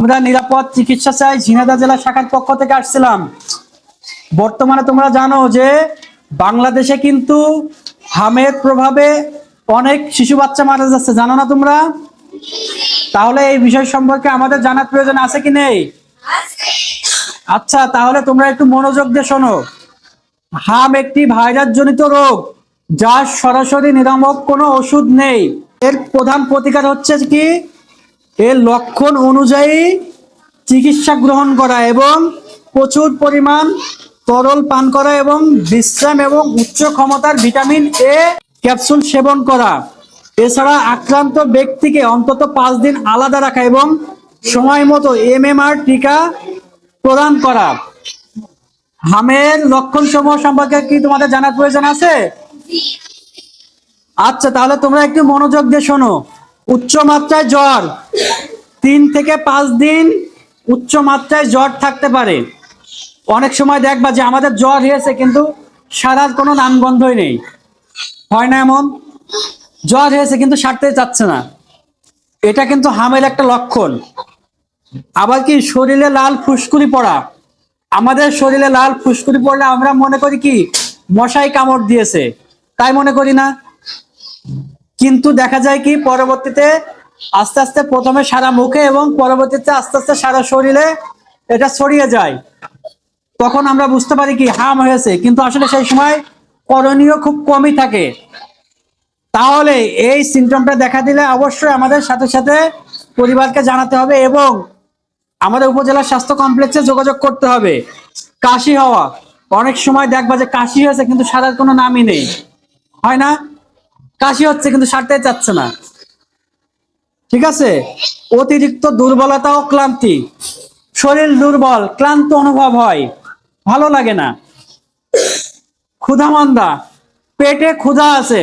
আমরা নিরাপদ চিকিৎসা চাই ঝিনাইদহ জেলা শাখার পক্ষ থেকে আসছিলাম। বর্তমানে তোমরা জানো যে বাংলাদেশে কিন্তু হামের প্রভাবে অনেক শিশু বাচ্চা মারা যাচ্ছে, জানো না তোমরা? তাহলে এই বিষয় সম্পর্কে আমাদের জানার প্রয়োজন আছে কি নেই? আচ্ছা, তাহলে তোমরা একটু মনোযোগ দিয়ে শোনো। হাম একটি ভাইরাস জনিত রোগ, যার সরাসরি নিরামক কোনো ওষুধ নেই। এর প্রধান প্রতিকার হচ্ছে কি, এর লক্ষণ অনুযায়ী চিকিৎসা গ্রহণ করা এবং প্রচুর পরিমাণ তরল পান করা এবং বিশ্রাম এবং উচ্চ ক্ষমতার ভিটামিন এ ক্যাপসুল সেবন করা। এছাড়া আক্রান্ত ব্যক্তিকে অন্তত 5 দিন আলাদা রাখা এবং সময় মতো এমএমআর টিকা প্রদান করা। হামের লক্ষণ সমূহ সম্পর্কে কি তোমাদের জানার প্রয়োজন আছে? আচ্ছা, তাহলে তোমরা একটু মনোযোগ দিয়ে শোনো। উচ্চ মাত্রায় জ্বর, 3 থেকে 5 দিন উচ্চ মাত্রায় জ্বর থাকতে পারে। অনেক সময় দেখবা যে আমাদের জ্বর হয়েছে কিন্তু সারার কোনো নামগন্ধই নেই, হয় না এমন? জ্বর হয়েছে কিন্তু সারতে চাচ্ছে না, এটা কিন্তু হামের একটা লক্ষণ। আবার কি শরীরে লাল ফুসকুড়ি পড়া, আমাদের শরীরে লাল ফুসকুড়ি পড়লে আমরা মনে করি কি মশাই কামড় দিয়েছে, তাই মনে করি না? কিন্তু দেখা যায় কি পরবর্তীতে আস্তে আস্তে প্রথমে সারা মুখে এবং পরবর্তীতে আস্তে আস্তে সারা শরীরে এটা ছড়িয়ে যায়। তখন আমরা বুঝতে পারি কি হাম হয়েছে, কিন্তু আসলে সেই সময় করণীয় খুব কমই থাকে। তাহলে এই সিমটমটা দেখা দিলে অবশ্যই আমাদের সাথে সাথে পরিবারকে জানাতে হবে এবং আমাদের উপজেলা স্বাস্থ্য কমপ্লেক্সে যোগাযোগ করতে হবে। কাশি হওয়া, অনেক সময় দেখবা যে কাশি হয়েছে কিন্তু সারার কোনো নামই নেই, হয় না? কাশি হচ্ছে কিন্তু সারতে চাচ্ছে না, ঠিক আছে? অতিরিক্ত দুর্বলতা ও ক্লান্তি, শরীর দুর্বল ক্লান্ত অনুভব হয়, ভালো লাগে না। ক্ষুধামন্দা, পেটে ক্ষুধা আছে,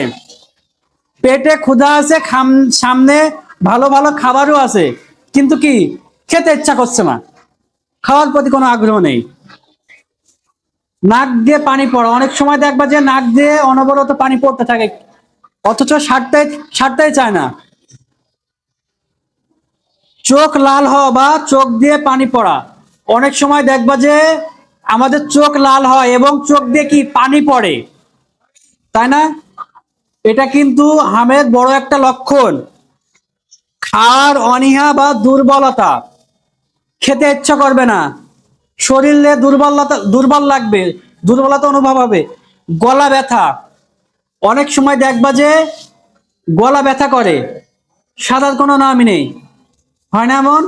পেটে ক্ষুধা আছে, সামনে ভালো ভালো খাবারও আছে কিন্তু কি খেতে ইচ্ছা করছে না, খাওয়ার প্রতি কোনো আগ্রহ নেই। নাক দিয়ে পানি পড়া, অনেক সময় দেখবা যে নাক দিয়ে অনবরত পানি পড়তে থাকে অথচ সারতেই চায় না। চোখ লাল হওয়া বা চোখ দিয়ে পানি পড়া, অনেক সময় দেখবা যে আমাদের চোখ লাল হয় এবং চোখ দিয়ে কি পানি পড়ে, তাই না? এটা কিন্তু হামের বড় একটা লক্ষণ। খাওয়ার অনীহা বা দুর্বলতা, খেতে ইচ্ছা করবে না, শরীরে দুর্বল লাগবে, দুর্বলতা অনুভব হবে। গলা ব্যথা, অনেক সময় দেখবা যে গলা ব্যথা করে, সাদার কোনো নামই নেই, হয় না এমন?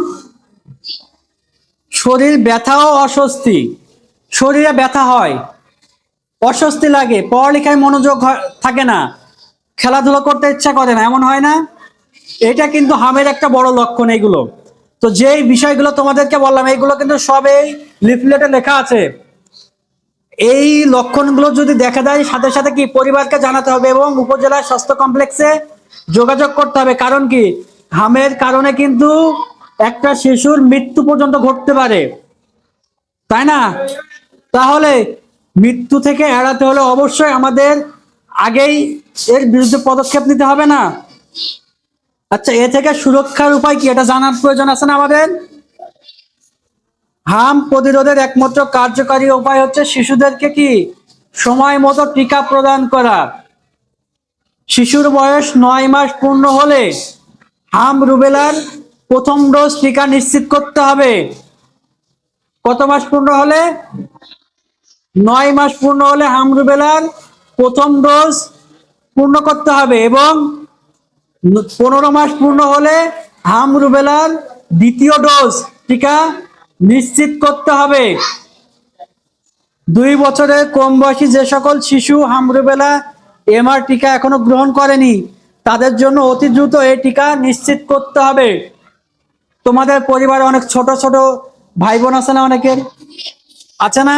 শরীর ব্যথা ও অস্বস্তি, শরীরে ব্যথা হয়, অস্বস্তি লাগে, পড়ালেখায় মনোযোগ থাকে না, খেলাধুলা করতে ইচ্ছা করে না, এমন হয় না? এটা কিন্তু হামের একটা বড় লক্ষণ। এইগুলো তো যেই বিষয়গুলো তোমাদেরকে বললাম এইগুলো কিন্তু সব এই লিফলেটে লেখা আছে। এই লক্ষণগুলো যদি দেখা দেয় সাথে সাথে কি পরিবারকে জানাতে হবে এবং উপজেলা স্বাস্থ্য কমপ্লেক্সে যোগাযোগ করতে হবে। কারণ কি হামের কারণে কিন্তু একটা শিশুর মৃত্যু পর্যন্ত ঘটতে পারে, তাই না? তাহলে মৃত্যু থেকে এড়াতে হলে অবশ্যই আমাদের আগেই এর বিরুদ্ধে পদক্ষেপ নিতে হবে না? আচ্ছা, এ থেকে সুরক্ষার উপায় কি এটা জানার প্রয়োজন আছে না আমাদের? হাম প্রতিরোধের একমাত্র কার্যকারী উপায় হচ্ছে শিশুদেরকে কি সময় মতো টিকা প্রদান করা। শিশুর বয়স 9 মাস পূর্ণ হলে হাম রুবেলার প্রথম ডোজ টিকা নিশ্চিত করতে হবে। কত মাস পূর্ণ হলে? 9 মাস পূর্ণ হলে হাম রুবেলার প্রথম ডোজ পূর্ণ করতে হবে এবং 15 মাস পূর্ণ হলে হাম রুবেলার দ্বিতীয় ডোজ টিকা নিশ্চিত করতে হবে। 2 বছরের কম বয়সী যে সকল শিশু হাম রুবেলা এমআর টিকা এখনো গ্রহণ করেনি তাদের জন্য অতি দ্রুত এই টিকা নিশ্চিত করতে হবে। তোমাদের পরিবারে অনেক ছোট ছোট ভাই বোন আছে না? অনেকের আছে না?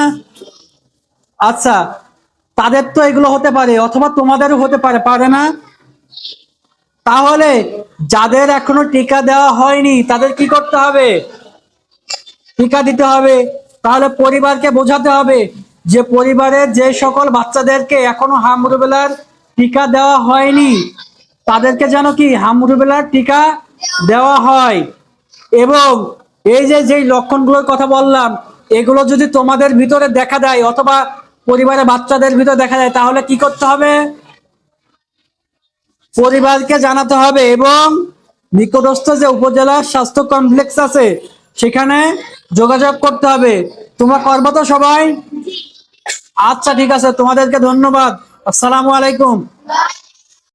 আচ্ছা, তাদের তো এগুলো হতে পারে অথবা তোমাদেরও হতে পারে, পারে না? তাহলে যাদের এখনো টিকা দেওয়া হয়নি তাদের কি করতে হবে? টিকা দিতে হবে। তাহলে পরিবারকে বোঝাতে হবে যে পরিবারের যে সকল বাচ্চাদেরকে এখনো হাম রুবেলার টিকা দেওয়া হয়নি তাদেরকে যেন কি হাম রুবেলার টিকা দেওয়া হয় এবং এই যে যেই লক্ষণগুলোর কথা বললাম, এগুলো যদি তোমাদের ভিতরে দেখা দেয় অথবা পরিবারের বাচ্চাদের ভিতরে দেখা যায়, তাহলে কি করতে হবে? পরিবারকে জানাতে হবে এবং নিকটস্থ যে উপজেলা স্বাস্থ্য কমপ্লেক্স আছে সেখানে যোগাযোগ করতে হবে। তোমরা করবো তো সবাই? আচ্ছা ঠিক আছে, তোমাদেরকে ধন্যবাদ। আসসালামু আলাইকুম।